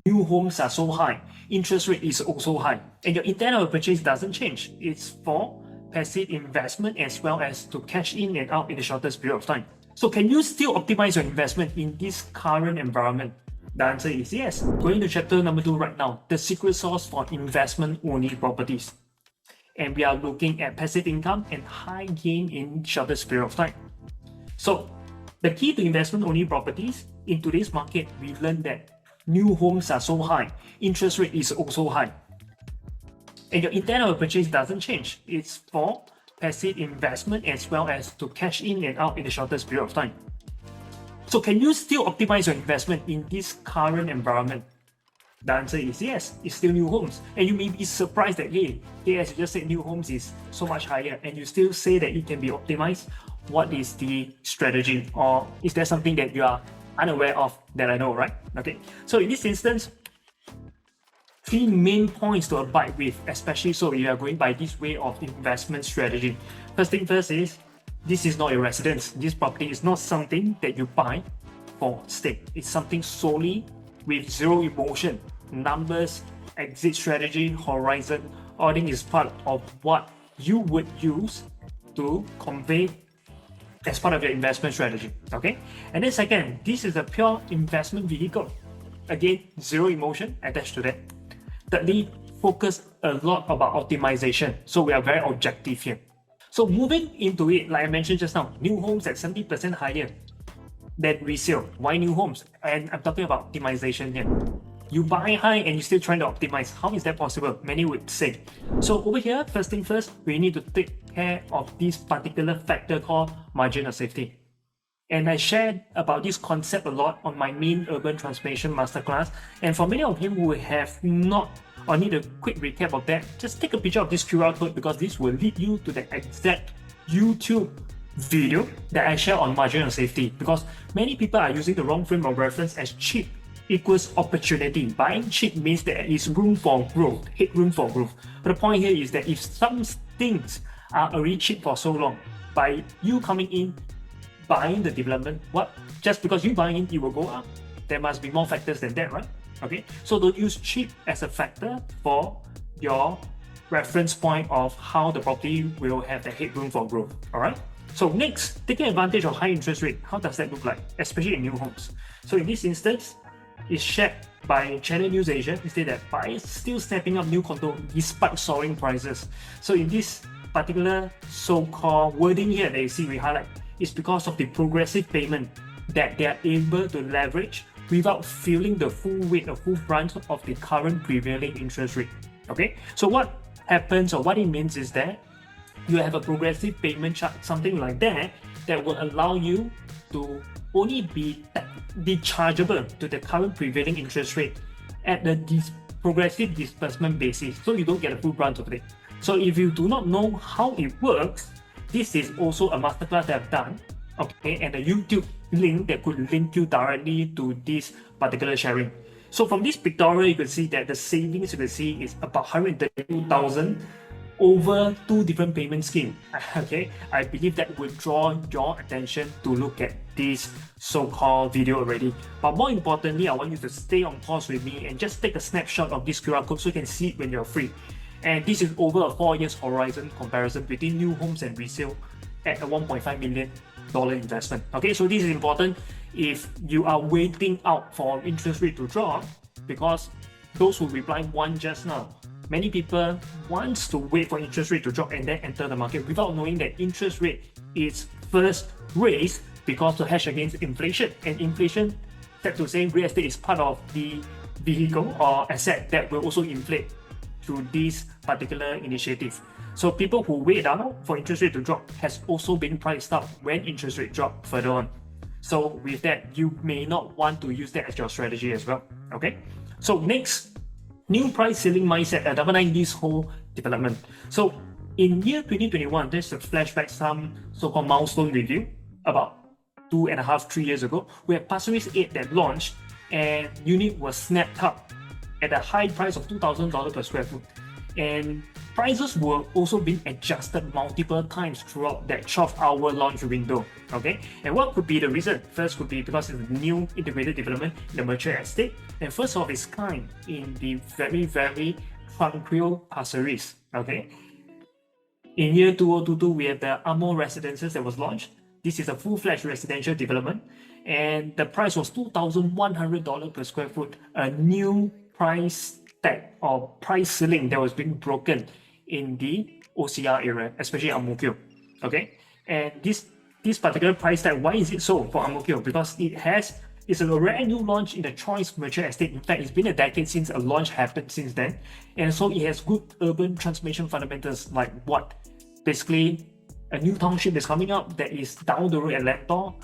New homes are so high, interest rate is also high, and your intent of purchase doesn't change. It's for passive investment as well as to cash in and out in the shortest period of time. So can you still optimize your investment in this current environment? The answer is yes. Going to chapter number 2 right now, the secret sauce for investment-only properties. And we are looking at passive income and high gain in shortest period of time. So the key to investment-only properties in today's market, we learned that new homes are so high, interest rate is also high, and your intent of purchase doesn't change. It's for passive investment as well as to cash in and out in the shortest period of time. So can you still optimize your investment in this current environment? The answer is yes, it's still new homes. And you may be surprised that, hey, as you just said, new homes is so much higher, and you still say that it can be optimized. What is the strategy? Or is there something that you are unaware of that I know, right? Okay, so in this instance, 3 main points to abide with, especially so if you are going by this way of investment strategy. First thing first is, this is not your residence. This property is not something that you buy for stay. It's something solely with zero emotion, numbers, exit strategy, horizon. All thing is part of what you would use to convey as part of your investment strategy. Okay, and then second, this is a pure investment vehicle. Again, zero emotion attached to that. Thirdly, focus a lot about optimization. So we are very objective here. So moving into it, like I mentioned just now, new homes at 70% higher than resale. Why new homes? And I'm talking about optimization here. You buy high and you're still trying to optimize. How is that possible? Many would say. So over here, first thing first, we need to take care of this particular factor called margin of safety. And I shared about this concept a lot on my main urban transformation masterclass. And for many of you who have not or need a quick recap of that, just take a picture of this QR code, because this will lead you to the exact YouTube video that I share on margin of safety. Because many people are using the wrong frame of reference as cheap equals opportunity. Buying cheap means there is room for growth, headroom for growth. But the point here is that if some things are already cheap for so long, by you coming in, buying the development, what? Just because you buy in, it will go up? There must be more factors than that, right? Okay, so don't use cheap as a factor for your reference point of how the property will have the headroom for growth. All right. So next, taking advantage of high interest rate, how does that look like, especially in new homes? So in this instance, it's shared by Channel News Asia. It said that buyers still snapping up new condo despite soaring prices. So in this particular so-called wording here that you see we highlight, is because of the progressive payment that they are able to leverage without feeling the full weight or full brunt of the current prevailing interest rate. Okay, so what happens or what it means is that you have a progressive payment chart, something like that, that will allow you to only be chargeable to the current prevailing interest rate at the progressive disbursement basis, so you don't get a full brunt of it. So if you do not know how it works, this is also a masterclass that I've done, okay, and a YouTube link that could link you directly to this particular sharing. So from this pictorial, you can see that the savings you can see is about 132,000 over 2 different payment schemes. Okay, I believe that will draw your attention to look at this so-called video already. But more importantly, I want you to stay on course with me and just take a snapshot of this QR code so you can see it when you're free. And this is over a 4 years horizon comparison between new homes and resale at a $1.5 million investment. Okay, so this is important if you are waiting out for interest rate to drop, because those who replied one just now, many people wants to wait for interest rate to drop and then enter the market without knowing that interest rate is first raised because to hedge against inflation. And inflation, sad to say, real estate is part of the vehicle or asset that will also inflate through this particular initiative. So people who wait out for interest rate to drop has also been priced out when interest rate drop further on. So with that, you may not want to use that as your strategy as well. Okay. So next, new price ceiling mindset underlying this whole development. So in year 2021, there's a flashback, some so-called milestone review about 2.5, 3 years ago. We had Pasir Ris 8 that launched, and unit was snapped up at a high price of $2,000 per square foot. And prices were also being adjusted multiple times throughout that 12-hour launch window. Okay, and what could be the reason? First could be because it's a new integrated development in the mature estate, and first of its kind in the very tranquil Pasir Ris. Okay, in year 2022, we have the Amor Residences that was launched. This is a full-fledged residential development, and the price was $2,100 per square foot, a new price tag or price ceiling that was being broken in the OCR area, especially Ang Mo Kio. Okay, and this particular price tag, why is it so for Ang Mo Kio? Because it's a brand new launch in the Choice mature estate. In fact, it's been a decade since a launch happened since then, and so it has good urban transformation fundamentals like what? Basically, a new township is coming up that is down the road at Lentor.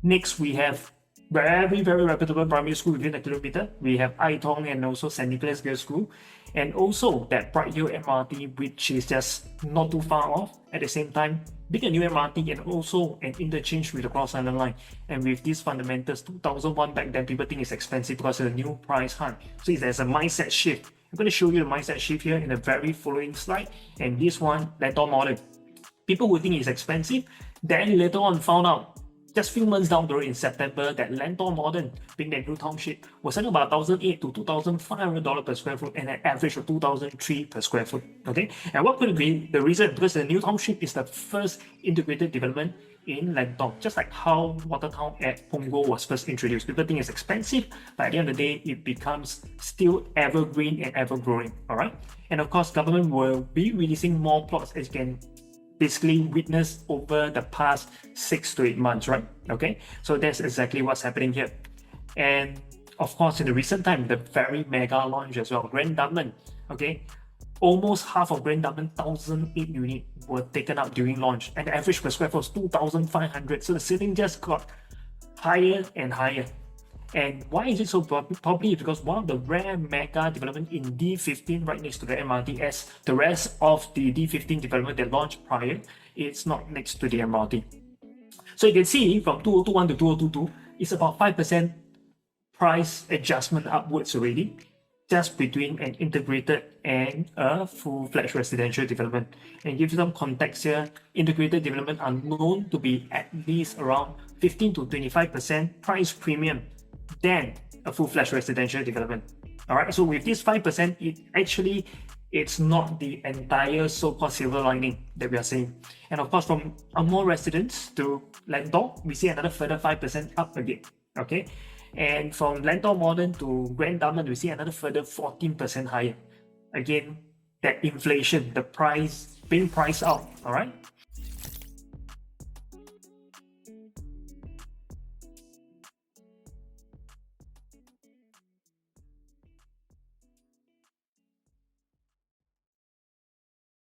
Next, we have very reputable primary school within a kilometer. We have Aitong and also St. Nicholas Girls School, and also that Bright Hill MRT, which is just not too far off. At the same time, being a new MRT and also an interchange with the Cross Island Line. And with these fundamentals, 2001 back then, people think it's expensive because of the new price hike. So there's a mindset shift. I'm going to show you the mindset shift here in the very following slide. And this one, Lentor Modern. People would think it's expensive, then later on found out just few months down the road in September that Lentor Modern, being that new township, was selling about $1,800 to $2,500 per square foot and an average of $2,003 per square foot. Okay, and what could be the reason? Because the new township is the first integrated development in Lentor, just like how Watertown at Punggol was first introduced. People think it's expensive, but at the end of the day, it becomes still evergreen and ever growing. All right, and of course, government will be releasing more plots, as you can basically witnessed over the past 6 to 8 months, right? Okay, so that's exactly what's happening here. And of course, in the recent time, the very mega launch as well, Grand Diamond. Okay, almost half of Grand Diamond 1,008 units were taken up during launch, and the average per square foot was 2,500. So the ceiling just got higher and higher. And why is it so? Probably because one of the rare mega development in D15 right next to the MRT, as the rest of the D15 development that launched prior, it's not next to the MRT. So you can see from 2021 to 2022, it's about 5% price adjustment upwards already, just between an integrated and a full-fledged residential development. And give you some context here, integrated development are known to be at least around 15 to 25% price premium than a full-fledged residential development. All right, so with this 5%, it's not the entire so-called silver lining that we are seeing. And of course, from Amor residents to Lentor, we see another further 5% up again. Okay, and from Lentor Modern to Grand Diamond, we see another further 14% higher. Again, that inflation, the price being priced out. All right,